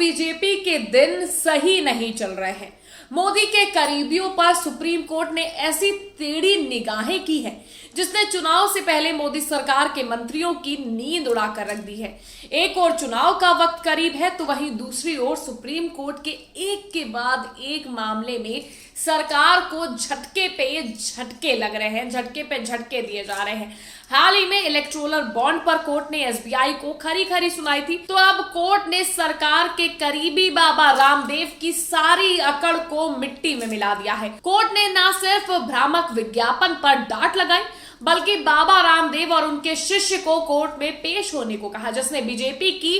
BJP के दिन सही नहीं चल रहे हैं। मोदी के करीबियों पर सुप्रीम कोर्ट ने ऐसी टेढ़ी निगाहें की है जिसने चुनाव से पहले मोदी सरकार के मंत्रियों की नींद उड़ाकर रख दी है। एक और चुनाव का वक्त करीब है तो वहीं दूसरी ओर सुप्रीम कोर्ट के एक के बाद एक मामले में सरकार को झटके पे झटके लग रहे हैं, झटके पे झटके दिए जा रहे हैं। हाल ही में इलेक्टोरल बॉन्ड पर कोर्ट ने एसबीआई को खरी खरी सुनाई थी, तो अब कोर्ट ने सरकार के करीबी बाबा रामदेव की सारी अकड़ को मिट्टी में मिला दिया है। कोर्ट ने न सिर्फ भ्रामक विज्ञापन पर डांट लगाई बल्कि बाबा रामदेव और उनके शिष्य को कोर्ट में पेश होने को कहा, जिसने बीजेपी की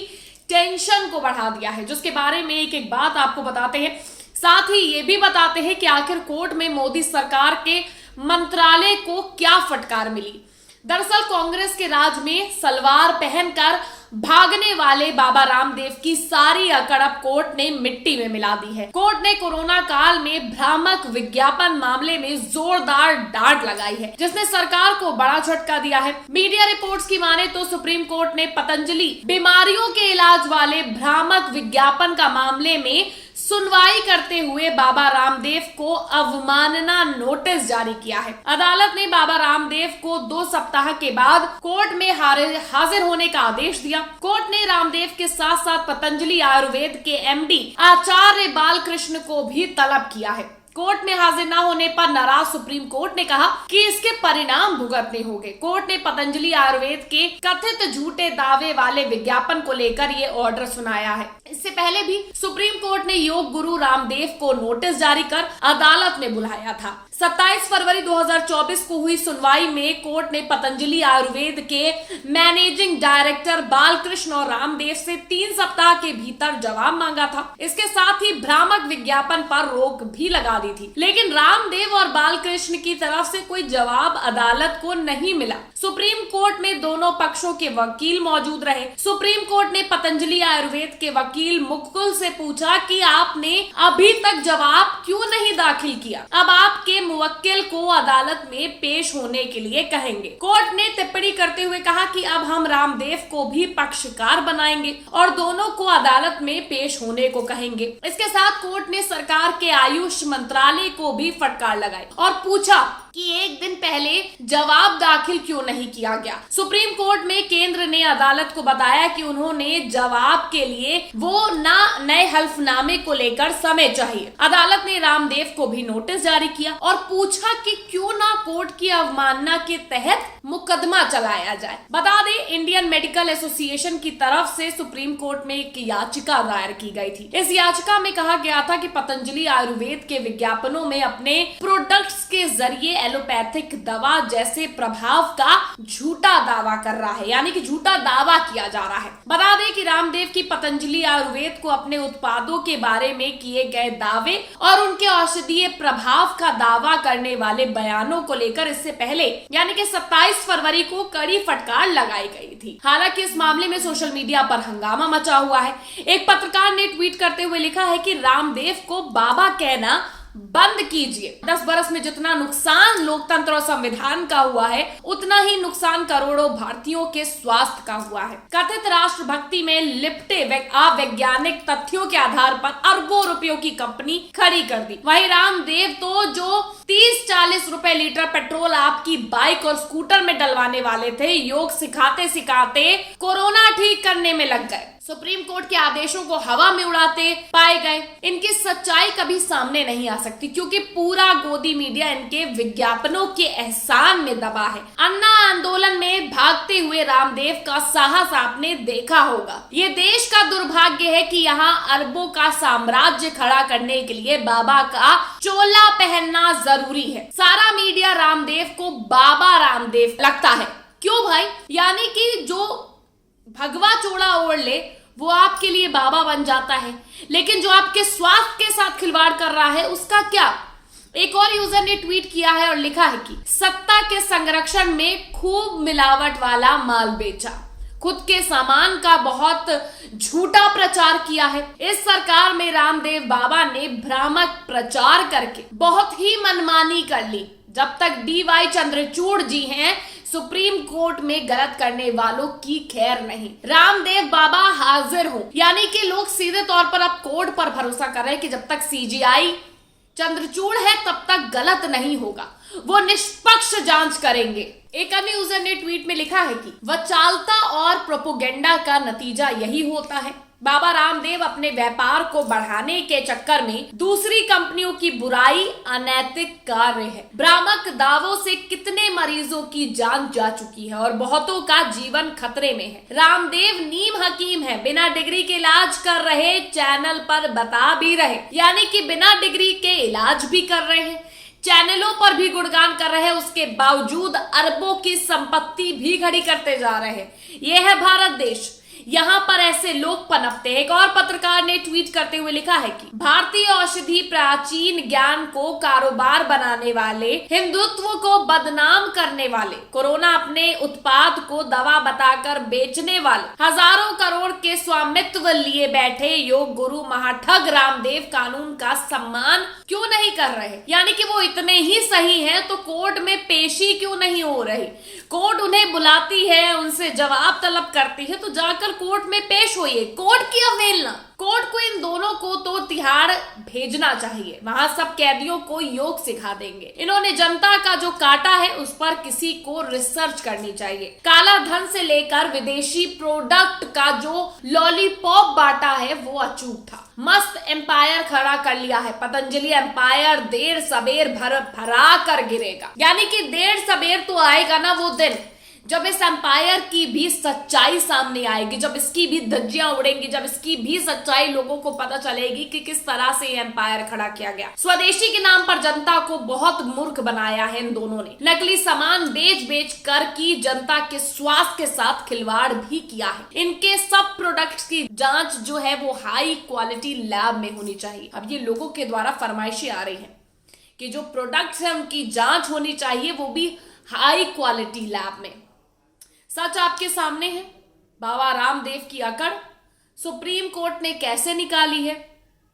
टेंशन को बढ़ा दिया है, जिसके बारे में एक एक बात आपको बताते हैं। साथ ही ये भी बताते हैं कि आखिर कोर्ट में मोदी सरकार के मंत्रालय को क्या फटकार मिली। दरअसल कांग्रेस के राज में सलवार पहनकर भागने वाले बाबा रामदेव की सारी अकड़ अब कोर्ट ने मिट्टी में मिला दी है। कोर्ट ने कोरोना काल में भ्रामक विज्ञापन मामले में जोरदार डांट लगाई है, जिसने सरकार को बड़ा झटका दिया है। मीडिया रिपोर्ट्स की माने तो सुप्रीम कोर्ट ने पतंजलि बीमारियों के इलाज वाले भ्रामक विज्ञापन का मामले में सुनवाई करते हुए बाबा रामदेव को अवमानना नोटिस जारी किया है। अदालत ने बाबा रामदेव को 2 सप्ताह के बाद कोर्ट में हाजिर होने का आदेश दिया। कोर्ट ने रामदेव के साथ साथ पतंजलि आयुर्वेद के एमडी आचार्य बालकृष्ण को भी तलब किया है। कोर्ट में हाजिर न होने पर नाराज सुप्रीम कोर्ट ने कहा कि इसके परिणाम भुगतने होंगे। कोर्ट ने पतंजलि आयुर्वेद के कथित झूठे दावे वाले विज्ञापन को लेकर ये ऑर्डर सुनाया है। इससे पहले भी सुप्रीम कोर्ट ने योग गुरु रामदेव को नोटिस जारी कर अदालत में बुलाया था। 27 फरवरी 2024 को हुई सुनवाई में कोर्ट ने पतंजलि आयुर्वेद के मैनेजिंग डायरेक्टर बालकृष्ण और रामदेव से 3 सप्ताह के भीतर जवाब मांगा था। इसके साथ ही भ्रामक विज्ञापन पर रोक भी लगा दी थी, लेकिन रामदेव और बालकृष्ण की तरफ से कोई जवाब अदालत को नहीं मिला। सुप्रीम कोर्ट में दोनों पक्षों के वकील मौजूद रहे। सुप्रीम कोर्ट ने पतंजलि आयुर्वेद के वकील मुकुल से पूछा कि आपने अभी तक जवाब क्यों नहीं दाखिल किया, अब आपके मुवक्किल को अदालत में पेश होने के लिए कहेंगे। कोर्ट ने टिप्पणी करते हुए कहा कि अब हम रामदेव को भी पक्षकार बनाएंगे और दोनों को अदालत में पेश होने को कहेंगे। इसके साथ कोर्ट ने सरकार के आयुष मंत्रालय को भी फटकार लगाई और पूछा कि एक दिन पहले जवाब दाखिल क्यों नहीं किया गया। सुप्रीम कोर्ट में केंद्र ने अदालत को बताया कि उन्होंने जवाब के लिए वो नए हल्फनामे को लेकर समय चाहिए। अदालत ने रामदेव को भी नोटिस जारी किया और पूछा कि क्यों ना कोर्ट की अवमानना के तहत मुकदमा चलाया जाए। बता दें, इंडियन मेडिकल एसोसिएशन की तरफ से सुप्रीम कोर्ट में एक याचिका दायर की गई थी। इस याचिका में कहा गया था कि पतंजलि आयुर्वेद के विज्ञापनों में अपने प्रोडक्ट्स के जरिए एलोपैथिक दवा जैसे प्रभाव का झूठा दावा कर रहा है, यानी कि झूठा दावा किया जा रहा है। बता दें कि रामदेव की पतंजलि आयुर्वेद को अपने उत्पादों के बारे में किए गए दावे और उनके औषधीय प्रभाव का दावा करने वाले बयानों को लेकर इससे पहले यानी कि 27 फरवरी को कड़ी फटकार लगाई गई थी। हालांकि इस मामले में सोशल मीडिया पर हंगामा मचा हुआ है। एक पत्रकार ने ट्वीट करते हुए लिखा है कि रामदेव को बाबा कहना बंद कीजिए। 10 बरस में जितना नुकसान लोकतंत्र और संविधान का हुआ है, उतना ही नुकसान करोड़ों भारतीयों के स्वास्थ्य का हुआ है। कथित राष्ट्रभक्ति में लिपटे अवैज्ञानिक तथ्यों के आधार पर अरबों रुपयों की कंपनी खड़ी कर दी। वहीं रामदेव तो जो 30-40 रुपए लीटर पेट्रोल आपकी बाइक और स्कूटर में डलवाने वाले थे, योग सिखाते सिखाते कोरोना ठीक करने में लग गए। सुप्रीम कोर्ट के आदेशों को हवा में उड़ाते पाए गए। इनकी सच्चाई कभी सामने नहीं आ सकती क्योंकि पूरा गोदी मीडिया इनके विज्ञापनों के एहसान में दबा है। अन्ना आंदोलन में भागते हुए रामदेव का साहस आपने देखा होगा। ये देश का दुर्भाग्य है कि यहाँ अरबों का साम्राज्य खड़ा करने के लिए बाबा का चोला पहनना जरूरी है। सारा मीडिया रामदेव को बाबा रामदेव लगता है। क्यों भाई? यानी कि जो भगवा चोला ओढ़ ले वो आपके लिए बाबा बन जाता है, लेकिन जो आपके स्वास्थ्य के साथ खिलवाड़ कर रहा है उसका क्या? एक और यूजर ने ट्वीट किया है और लिखा है कि सत्ता के संरक्षण में खूब मिलावट वाला माल बेचा, खुद के सामान का बहुत झूठा प्रचार किया है। इस सरकार में रामदेव बाबा ने भ्रामक प्रचार करके बहुत ही मनमानी कर ली। जब तक DY चंद्रचूड़ जी हैं, सुप्रीम कोर्ट में गलत करने वालों की खैर नहीं। रामदेव बाबा हाजिर हो, यानी कि लोग सीधे तौर पर अब कोर्ट पर भरोसा कर रहे हैं कि जब तक सीजीआई चंद्रचूड़ है तब तक गलत नहीं होगा, वो निष्पक्ष जांच करेंगे। एक अन्य यूजर ने ट्वीट में लिखा है कि वचालता और प्रोपोगेंडा का नतीजा यही होता है। बाबा रामदेव अपने व्यापार को बढ़ाने के चक्कर में दूसरी कंपनियों की बुराई अनैतिक कार्य है। भ्रामक दावों से कितने मरीजों की जान जा चुकी है और बहुतों का जीवन खतरे में है। रामदेव नीम हकीम है, बिना डिग्री के इलाज कर रहे, चैनल पर बता भी रहे, यानी कि बिना डिग्री के इलाज भी कर रहे हैं, चैनलों पर भी गुणगान कर रहे हैं, उसके बावजूद अरबों की संपत्ति भी खड़ी करते जा रहे हैं। यह है भारत देश, यहाँ पर ऐसे लोग पनपते हैं। एक और पत्रकार ने ट्वीट करते हुए लिखा है कि भारतीय औषधि प्राचीन ज्ञान को कारोबार बनाने वाले, हिंदुत्व को बदनाम करने वाले, कोरोना अपने उत्पाद को दवा बताकर बेचने वाले, हजारों करोड़ के स्वामित्व लिए बैठे योग गुरु महाठग रामदेव कानून का सम्मान क्यों नहीं कर रहे? यानी कि वो इतने ही सही हैं तो कोर्ट में पेशी क्यों नहीं हो रही? कोर्ट उन्हें बुलाती है, उनसे जवाब तलब करती है तो जाकर कोर्ट में पेश होइए। कोर्ट की अवहेलना, कोर्ट को इन दोनों को तो तिहाड़ भेजना चाहिए, वहां सब कैदियों को योग सिखा देंगे। इन्होंने जनता का जो काटा है उस पर किसी को रिसर्च करनी चाहिए। काला धन से लेकर विदेशी प्रोडक्ट का जो लॉलीपॉप बांटा है वो अचूक था। मस्त एम्पायर खड़ा कर लिया है, पतंजलि एम्पायर देर सबेर भरा कर गिरेगा। यानी कि देर सबेर तो आएगा ना वो दिन जब इस एम्पायर की भी सच्चाई सामने आएगी, जब इसकी भी धज्जियां उड़ेंगी, जब इसकी भी सच्चाई लोगों को पता चलेगी कि किस तरह से ये एम्पायर खड़ा किया गया। स्वदेशी के नाम पर जनता को बहुत मूर्ख बनाया है इन दोनों ने। नकली सामान बेच बेच कर की जनता के स्वास्थ्य के साथ खिलवाड़ भी किया है। इनके सब प्रोडक्ट्स की जांच जो है वो हाई क्वालिटी लैब में होनी चाहिए। अब ये लोगों के द्वारा फरमाइशें आ रही है कि जो प्रोडक्ट्स है उनकी जांच होनी चाहिए, वो भी हाई क्वालिटी लैब में। सच आपके सामने है, बाबा रामदेव की अकड़ सुप्रीम कोर्ट ने कैसे निकाली है,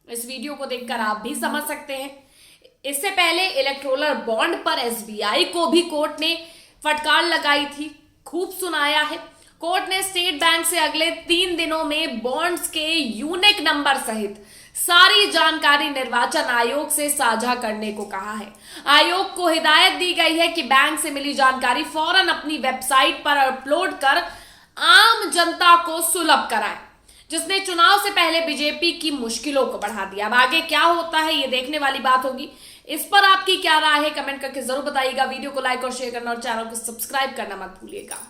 इस वीडियो को देखकर आप भी समझ सकते हैं। इससे पहले इलेक्टोरल बॉन्ड पर एसबीआई को भी कोर्ट ने फटकार लगाई थी, खूब सुनाया है। कोर्ट ने स्टेट बैंक से अगले 3 दिनों में बॉन्ड्स के यूनिक नंबर सहित सारी जानकारी निर्वाचन आयोग से साझा करने को कहा है। आयोग को हिदायत दी गई है कि बैंक से मिली जानकारी फौरन अपनी वेबसाइट पर अपलोड कर आम जनता को सुलभ कराए, जिसने चुनाव से पहले बीजेपी की मुश्किलों को बढ़ा दिया। अब आगे क्या होता है ये देखने वाली बात होगी। इस पर आपकी क्या राय है कमेंट करके जरूर बताइएगा। वीडियो को लाइक और शेयर करना और चैनल को सब्सक्राइब करना मत भूलिएगा।